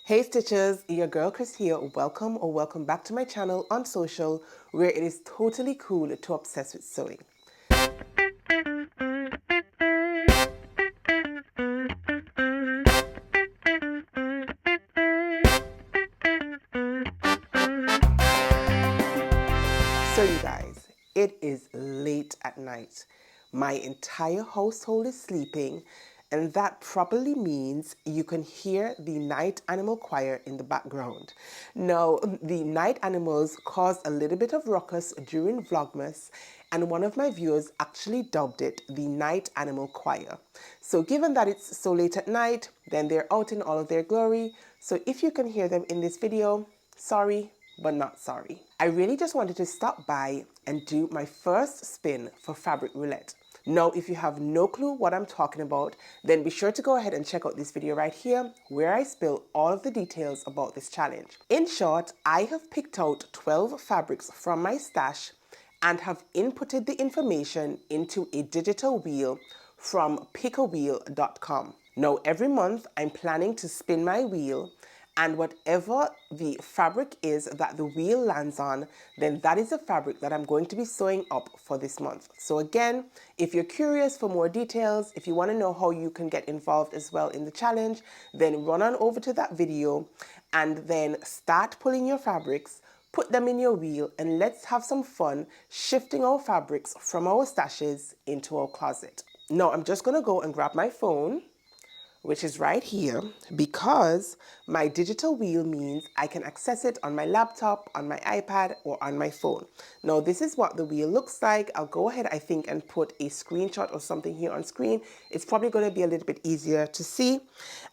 Hey Stitchers, your girl Kris here. Welcome or welcome back to my channel on social where it is totally cool to obsess with sewing. So you guys, it is late at night. My entire household is sleeping, and that probably means you can hear the night animal choir in the background. Now, the night animals caused a little bit of ruckus during Vlogmas, and one of my viewers actually dubbed it the night animal choir. So given that it's so late at night, then they're out in all of their glory. So if you can hear them in this video, sorry, but not sorry. I really just wanted to stop by and do my first spin for fabric roulette. Now, if you have no clue what I'm talking about, then be sure to go ahead and check out this video right here where I spill all of the details about this challenge. In short, I have picked out 12 fabrics from my stash and have inputted the information into a digital wheel from pickawheel.com. Now, every month I'm planning to spin my wheel, and whatever the fabric is that the wheel lands on, then that is the fabric that I'm going to be sewing up for this month. So again, if you're curious for more details, if you want to know how you can get involved as well in the challenge, then run on over to that video and then start pulling your fabrics, put them in your wheel, and let's have some fun shifting our fabrics from our stashes into our closet. Now, I'm just going to go and grab my phone, which is right here, because my digital wheel means I can access it on my laptop, on my iPad, or on my phone. Now, this is what the wheel looks like. I'll go ahead, I think, and put a screenshot or something here on screen. It's probably going to be a little bit easier to see.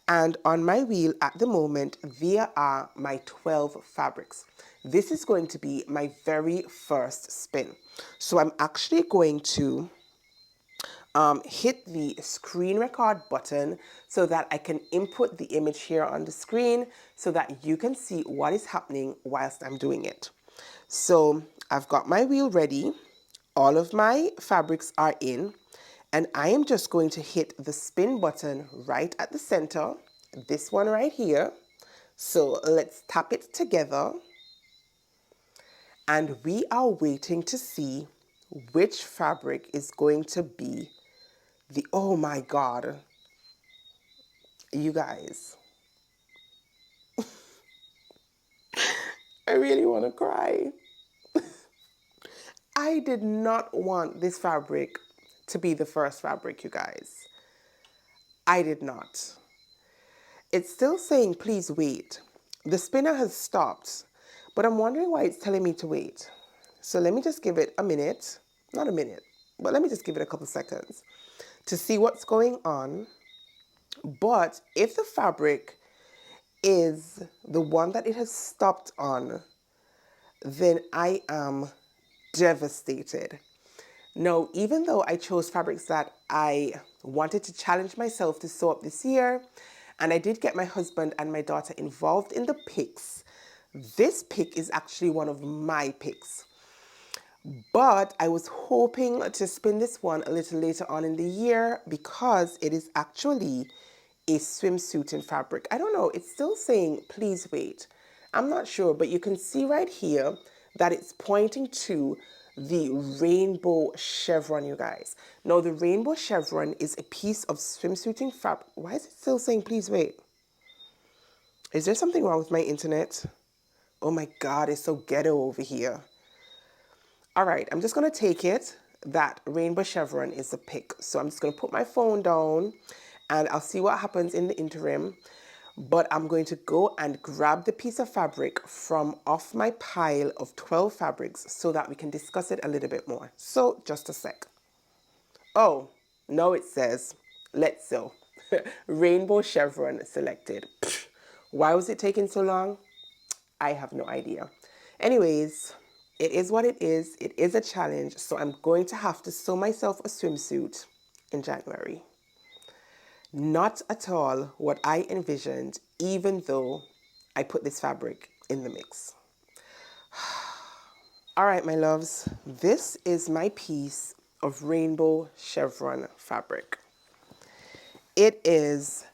And on my wheel at the moment, there are my 12 fabrics. This is going to be my very first spin. So I'm actually going to hit the screen record button so that I can input the image here on the screen so that you can see what is happening whilst I'm doing it. So I've got my wheel ready. All of my fabrics are in, and I am just going to hit the spin button right at the center, this one right here. So let's tap it together, and we are waiting to see which fabric is going to be oh my God, you guys, I really want to cry. I did not want this fabric to be the first fabric, you guys. I did not. It's still saying, please wait. The spinner has stopped, but I'm wondering why it's telling me to wait. So let me just give it a minute, not a minute, but let me just give it a couple seconds to see what's going on. But if the fabric is the one that it has stopped on, then I am devastated. No, even though I chose fabrics that I wanted to challenge myself to sew up this year, and I did get my husband and my daughter involved in the picks, this pick is actually one of my picks. But I was hoping to spin this one a little later on in the year because it is actually a swimsuit in fabric. I don't know, it's still saying, please wait. I'm not sure, but you can see right here that it's pointing to the rainbow chevron, you guys. Now, the rainbow chevron is a piece of swimsuiting fabric. Why is it still saying, please wait? Is there something wrong with my internet? Oh my God, it's so ghetto over here. All right, I'm just going to take it that rainbow chevron is the pick. So I'm just going to put my phone down and I'll see what happens in the interim. But I'm going to go and grab the piece of fabric from off my pile of 12 fabrics so that we can discuss it a little bit more. So just a sec. Oh, no, it says, let's sew. Rainbow chevron selected. Why was it taking so long? I have no idea. Anyways, it is what it is. It is a challenge. So I'm going to have to sew myself a swimsuit in January. Not at all what I envisioned, even though I put this fabric in the mix. All right, my loves, this is my piece of rainbow chevron fabric. It is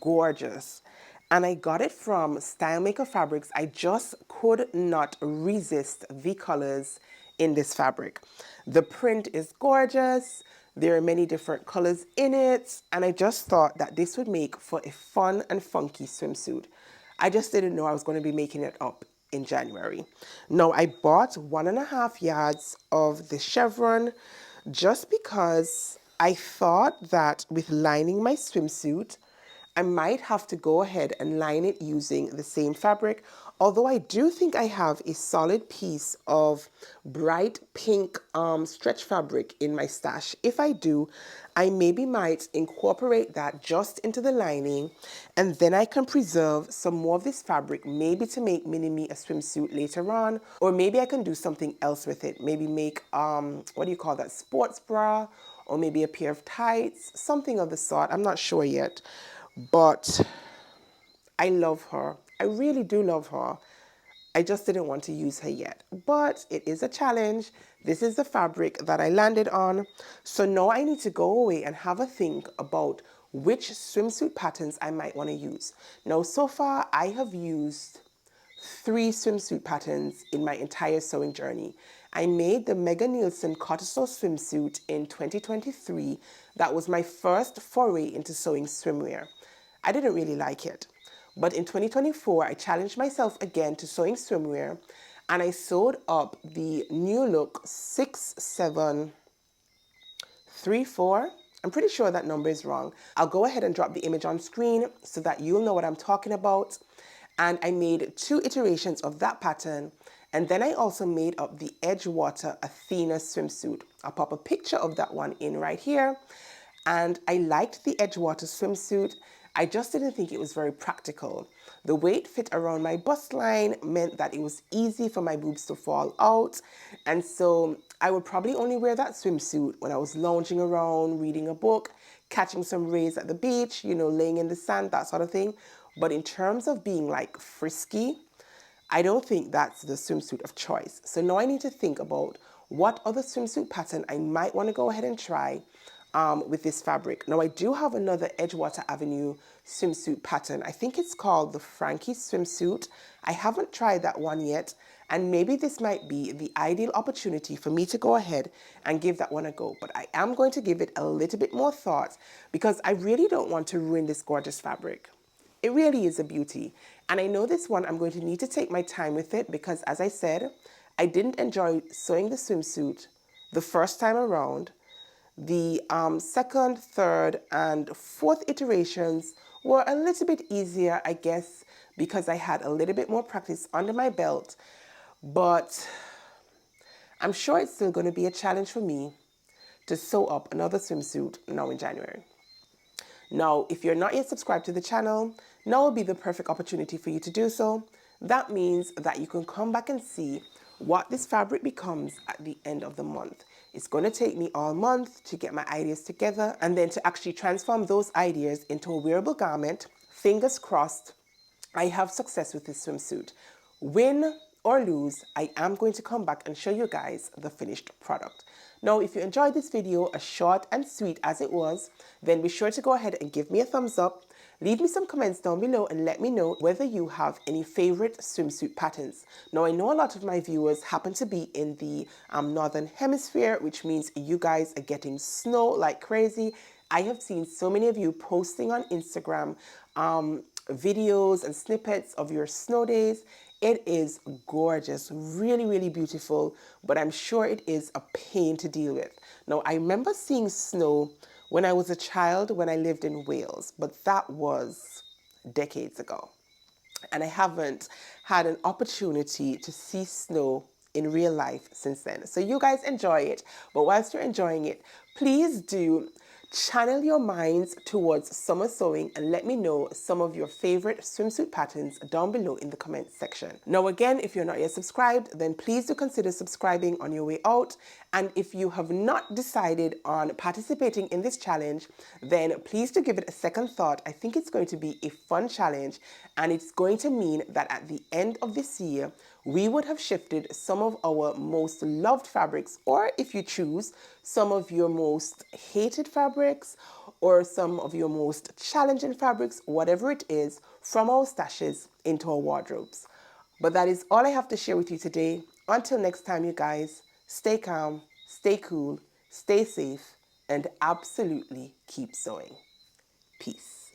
gorgeous. and I got it from Style Maker Fabrics. I just could not resist the colors in this fabric. The print is gorgeous. There are many different colors in it, and I just thought that this would make for a fun and funky swimsuit. I just didn't know I was going to be making it up in January. Now, I bought 1.5 yards of the chevron just because I thought that with lining my swimsuit, I might have to go ahead and line it using the same fabric, although I do think I have a solid piece of bright pink stretch fabric in my stash. If I do, I maybe might incorporate that just into the lining, and then I can preserve some more of this fabric, maybe to make Mini-Me a swimsuit later on, or maybe I can do something else with it. Maybe make, what do you call that, sports bra, or maybe a pair of tights, something of the sort. I'm not sure yet. But I love her. I really do love her. I just didn't want to use her yet. But it is a challenge. This is the fabric that I landed on. So now I need to go away and have a think about which swimsuit patterns I might want to use. Now, so far, I have used 3 swimsuit patterns in my entire sewing journey. I made the Megan Nielsen XoXo swimsuit in 2023. That was my first foray into sewing swimwear. I didn't really like it. But in 2024, I challenged myself again to sewing swimwear, and I sewed up the New Look 6734. I'm pretty sure that number is wrong. I'll go ahead and drop the image on screen so that you'll know what I'm talking about. And I made 2 iterations of that pattern. And then I also made up the Edgewater Athena swimsuit. I'll pop a picture of that one in right here. And I liked the Edgewater swimsuit. I just didn't think it was very practical. The way it fit around my bust line meant that it was easy for my boobs to fall out. And so I would probably only wear that swimsuit when I was lounging around, reading a book, catching some rays at the beach, you know, laying in the sand, that sort of thing. But in terms of being like frisky, I don't think that's the swimsuit of choice. So now I need to think about what other swimsuit pattern I might want to go ahead and try with this fabric. Now I do have another Edgewater Avenue swimsuit pattern. I think it's called the Frankie swimsuit. I haven't tried that one yet, and maybe this might be the ideal opportunity for me to go ahead and give that one a go. But I am going to give it a little bit more thought because I really don't want to ruin this gorgeous fabric. It really is a beauty. And I know this one I'm going to need to take my time with it because, as I said, I didn't enjoy sewing the swimsuit the first time around. The second, third, and fourth iterations were a little bit easier, I guess, because I had a little bit more practice under my belt. But I'm sure it's still going to be a challenge for me to sew up another swimsuit now in January. Now, if you're not yet subscribed to the channel, now will be the perfect opportunity for you to do so. That means that you can come back and see what this fabric becomes at the end of the month. It's going to take me all month to get my ideas together and then to actually transform those ideas into a wearable garment. Fingers crossed, I have success with this swimsuit. Win or lose, I am going to come back and show you guys the finished product. Now, if you enjoyed this video, as short and sweet as it was, then be sure to go ahead and give me a thumbs up. Leave me some comments down below and let me know whether you have any favorite swimsuit patterns. Now, I know a lot of my viewers happen to be in the Northern Hemisphere, which means you guys are getting snow like crazy. I have seen so many of you posting on Instagram videos and snippets of your snow days. It is gorgeous, really, really beautiful, but I'm sure it is a pain to deal with. Now, I remember seeing snow when I was a child when I lived in Wales, but that was decades ago. And I haven't had an opportunity to see snow in real life since then. So you guys enjoy it, but whilst you're enjoying it, please do channel your minds towards summer sewing and let me know some of your favorite swimsuit patterns down below in the comments section. Now again, if you're not yet subscribed, then please do consider subscribing on your way out. And if you have not decided on participating in this challenge, then please do give it a second thought. I think it's going to be a fun challenge, and it's going to mean that at the end of this year, we would have shifted some of our most loved fabrics, or if you choose, some of your most hated fabrics, or some of your most challenging fabrics, whatever it is, from our stashes into our wardrobes. But that is all I have to share with you today. Until next time, you guys, stay calm, stay cool, stay safe, and absolutely keep sewing. Peace.